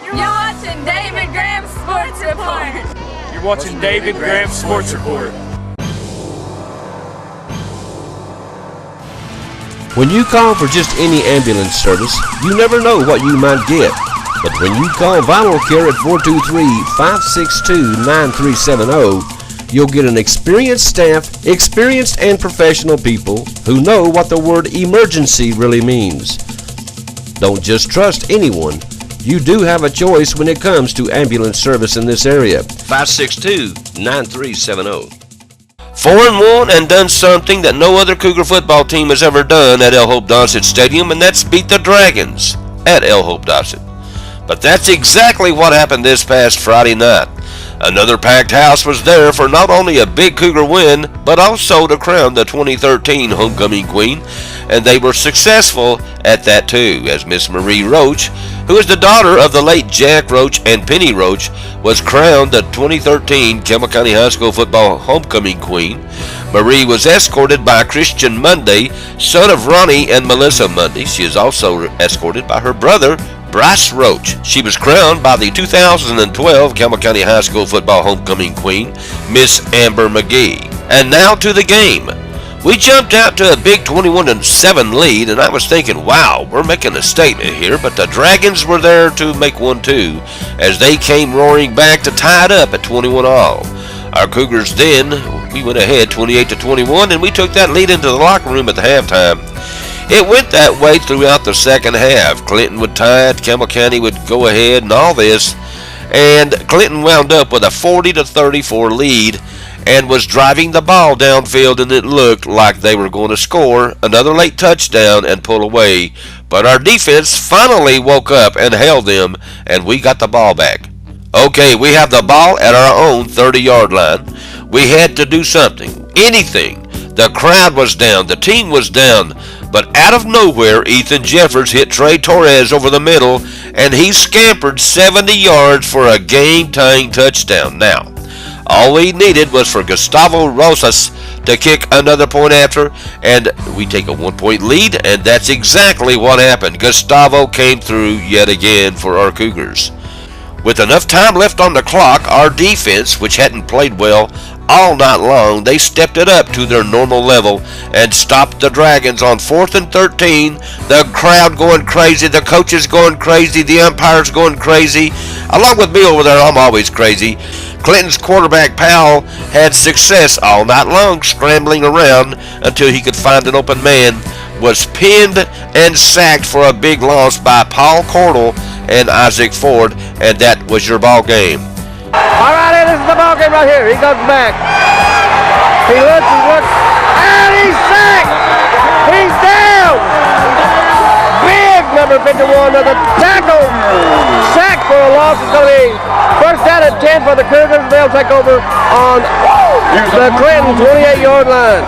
You're watching David Graham Sports Report. You're watching David Graham Sports Report. When you call for just any ambulance service, you never know what you might get. But when you call Vital Care at 423-562-9370, you'll get an experienced staff, experienced and professional people who know what the word emergency really means. Don't just trust anyone. You do have a choice when it comes to ambulance service in this area. 562-9370. 4-1 and done something that no other Cougar football team has ever done at El Hope Dossett Stadium, and that's beat the Dragons at El Hope Dossett. But that's exactly what happened this past Friday night. Another packed house was there for not only a big Cougar win, but also to crown the 2013 homecoming queen, and they were successful at that too, as Miss Marie Roach, who is the daughter of the late Jack Roach and Penny Roach, was crowned the 2013 Campbell County High School football homecoming queen. Marie was escorted by Christian Monday, son of Ronnie and Melissa Monday. She is also escorted by her brother, Bryce Roach. She was crowned by the 2012 Campbell County High School football homecoming queen, Miss Amber McGee. And now to the game. We jumped out to a big 21-7 lead, and I was thinking, wow, we're making a statement here, but the Dragons were there to make one too, as they came roaring back to tie it up at 21-all. Our Cougars then, we went ahead 28-21, and we took that lead into the locker room at the halftime. It went that way throughout the second half. Clinton would tie it, Campbell County would go ahead, and all this, and Clinton wound up with a 40-34 lead, and was driving the ball downfield, and it looked like they were going to score another late touchdown and pull away. But our defense finally woke up and held them, and we got the ball back. Okay, we have the ball at our own 30-yard line. We had to do something, anything. The crowd was down, the team was down, but out of nowhere, Ethan Jeffers hit Trey Torres over the middle, and he scampered 70 yards for a game-tying touchdown. Now, all we needed was for Gustavo Rosas to kick another point after, and we take a 1-point lead, and that's exactly what happened. Gustavo came through yet again for our Cougars. With enough time left on the clock, our defense, which hadn't played well all night long, they stepped it up to their normal level and stopped the Dragons on 4th and 13. The crowd going crazy, the coaches going crazy, the umpires going crazy. Along with me over there, I'm always crazy. Clinton's quarterback, Powell, had success all night long scrambling around until he could find an open man, was pinned and sacked for a big loss by Paul Cordell and Isaac Ford, and that was your ball game. All right, this is the ball game right here. He goes back. He looks, and he's sacked. He's down. Big number 51 of the tackle. Sack for a loss. It's going to be first down and 10 for the Cougars. They'll take over on the Clinton 28-yard line.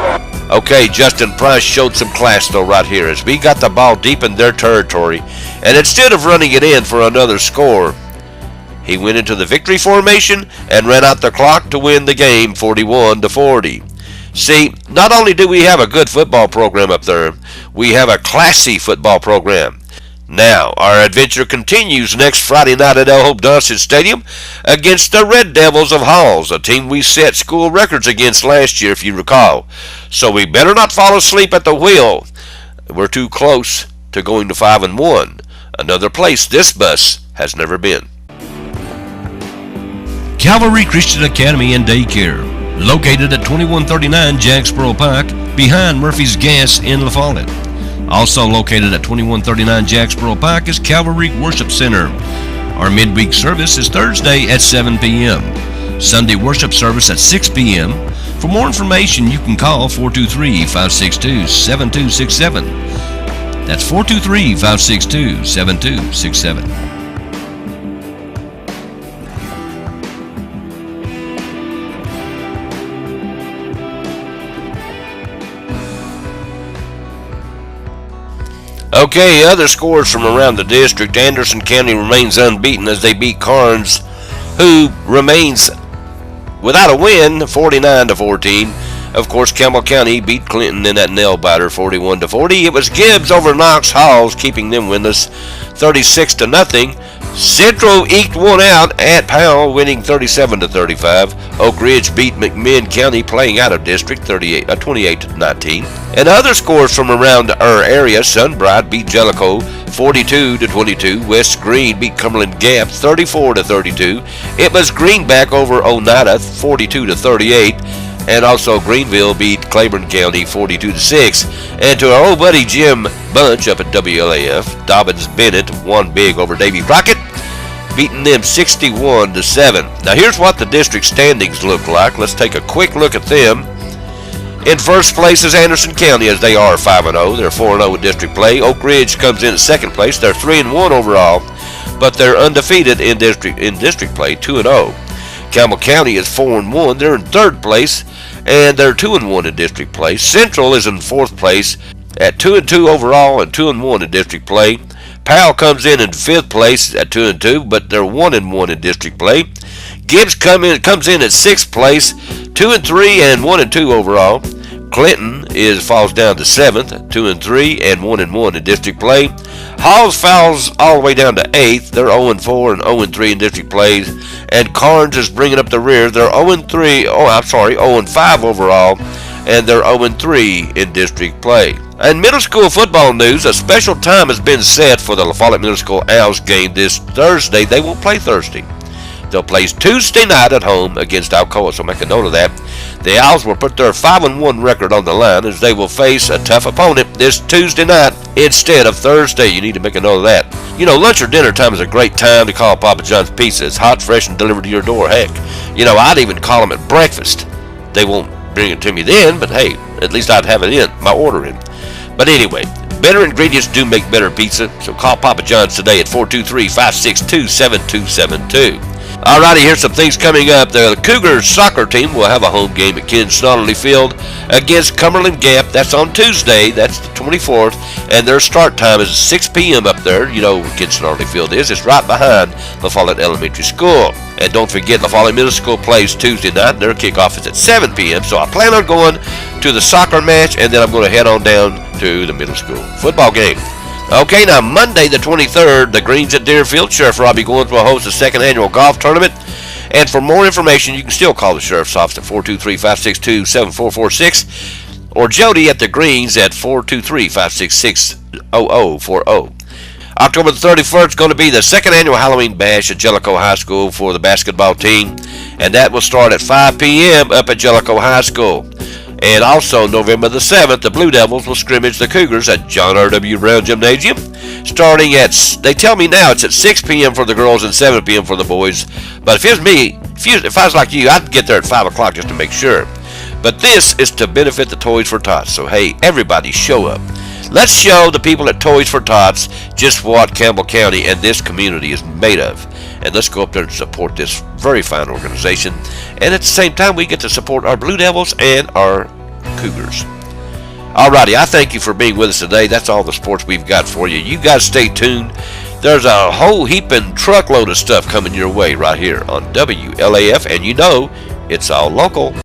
Okay, Justin Price showed some class though right here as we got the ball deep in their territory, and instead of running it in for another score, he went into the victory formation and ran out the clock to win the game 41-40. See, not only do we have a good football program up there, we have a classy football program. Now, our adventure continues next Friday night at El Hope Dossett Stadium against the Red Devils of Halls, a team we set school records against last year, if you recall. So we better not fall asleep at the wheel. We're too close to going to 5-1, another place this bus has never been. Calvary Christian Academy and Daycare, located at 2139 Jacksboro Pike, behind Murphy's Gas in La Follette. Also located at 2139 Jacksboro Pike is Calvary Worship Center. Our midweek service is Thursday at 7 p.m. Sunday worship service at 6 p.m. For more information, you can call 423-562-7267. That's 423-562-7267. Okay, other scores from around the district. Anderson County remains unbeaten as they beat Carnes, who remains without a win, 49-14. Of course, Campbell County beat Clinton in that nail-biter, 41-40. It was Gibbs over Knox Halls, keeping them winless, 36-0. Central eked one out at Powell, winning 37-35. Oak Ridge beat McMinn County, playing out of district, 28-19. And other scores from around our area: Sunbright beat Jellicoe 42-22. West Green beat Cumberland Gap 34-32. It was Greenback over Oneida 42-38. And also Greenville beat Claiborne County 42-6. And to our old buddy Jim Bunch up at WLAF, Dobbins Bennett won big over Davy Crockett, beating them 61-7. Now here's what the district standings look like. Let's take a quick look at them. In first place is Anderson County, as they are 5-0. They're 4-0 in district play. Oak Ridge comes in second place. They're 3-1 overall, but they're undefeated in district play, 2-0. Campbell County is 4-1. They're in third place, and they're 2-1 in district play. Central is in fourth place at 2-2 overall and 2-1 in district play. Powell comes in fifth place at 2-2, but they're 1-1 in district play. Gibbs comes in at sixth place, 2-3 and 1-2 overall. Clinton falls down to seventh, 2-3 and 1-1 in district play. Halls falls all the way down to eighth. They're 0-4 and 0-3 in district plays. And Carnes is bringing up the rear. They're 0-5 overall, and they're 0-3 in district play. And middle school football news: a special time has been set for the La Follette Middle School Owls game this Thursday. They won't play Thursday. They'll play Tuesday night at home against Alcoa, so make a note of that. The Owls will put their 5-1 record on the line, as they will face a tough opponent this Tuesday night instead of Thursday. You need to make a note of that. You know, lunch or dinner time is a great time to call Papa John's Pizza. It's hot, fresh, and delivered to your door. Heck, you know, I'd even call them at breakfast. They won't bring it to me then, but hey, at least I'd have it in, my order in. But anyway, better ingredients do make better pizza, so call Papa John's today at 423-562-7272. Alrighty, here's some things coming up. The Cougars soccer team will have a home game at Ken Snodley Field against Cumberland Gap. That's on Tuesday. That's the 24th. And their start time is 6 p.m. up there. You know where Ken Snodley Field is. It's right behind La Follette Elementary School. And don't forget, La Follette Middle School plays Tuesday night, and their kickoff is at 7 p.m. So I plan on going to the soccer match, and then I'm going to head on down to the middle school football game. Okay, now Monday the 23rd, the Greens at Deerfield. Sheriff Robbie Goins will host the second annual golf tournament. And for more information, you can still call the Sheriff's Office at 423-562-7446 or Jody at the Greens at 423-566-0040. October the 31st is going to be the second annual Halloween Bash at Jellicoe High School for the basketball team. And that will start at 5 p.m. up at Jellicoe High School. And also, November the 7th, the Blue Devils will scrimmage the Cougars at John R.W. Brown Gymnasium, starting at, they tell me now it's at 6 p.m. for the girls and 7 p.m. for the boys. But if it was me, if I was like you, I'd get there at 5 o'clock just to make sure. But this is to benefit the Toys for Tots. So, hey, everybody show up. Let's show the people at Toys for Tots just what Campbell County and this community is made of. And let's go up there and support this very fine organization. And at the same time, we get to support our Blue Devils and our Cougars. Alrighty, I thank you for being with us today. That's all the sports we've got for you. You guys stay tuned. There's a whole heaping truckload of stuff coming your way right here on WLAF. And you know, it's all local.